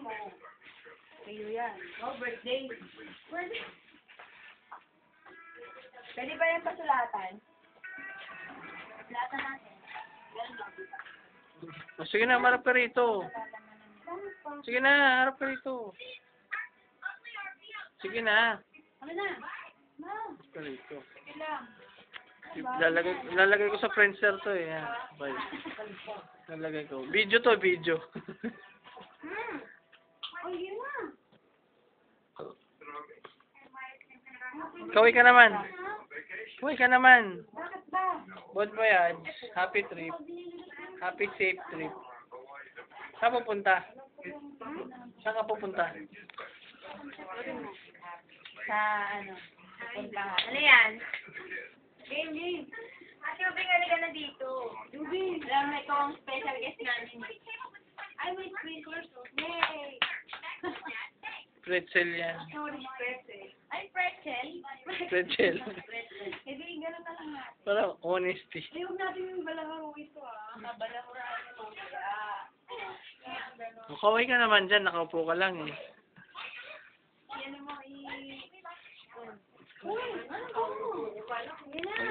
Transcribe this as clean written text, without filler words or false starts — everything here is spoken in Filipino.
mo. Sa'yo yan. Oh, birthday. Birthday. Pwede ba yan pasulatan? Pasulatan natin. Ganun lang. O, sige na, marap ka rito. Sige na, harap ka rito. Sige na. Ano na? Ma. Harap ka rito. Sige lang. Lalagay ko sa Friendster to eh. Yan. Bye. Lalagay ko. Video to, video. Oh, yun na. Kaway ka naman. Kaway ka naman. Bakit ba? Bon voyage. Happy trip. Happy safe trip. Saan pupunta? Saan ka pupunta? Sa ano? Pupunta. Ano yan? Game. Ate Ubing, halika na dito. Ubing. Alam mo, ikaw ang special guest namin. Ay, may sprinkles. Yay! Pretzel yan. Sorry, pretzel. Ay, pretzel. Pretzel. Hindi, gano'n na lang natin. Parang honesty. Ay, huwag natin yung balaharo ito Balahuraan ito. Kaway ka naman dyan. Nakaupo ka lang eh. Yan mo Uy, ano ba mo? Yan na.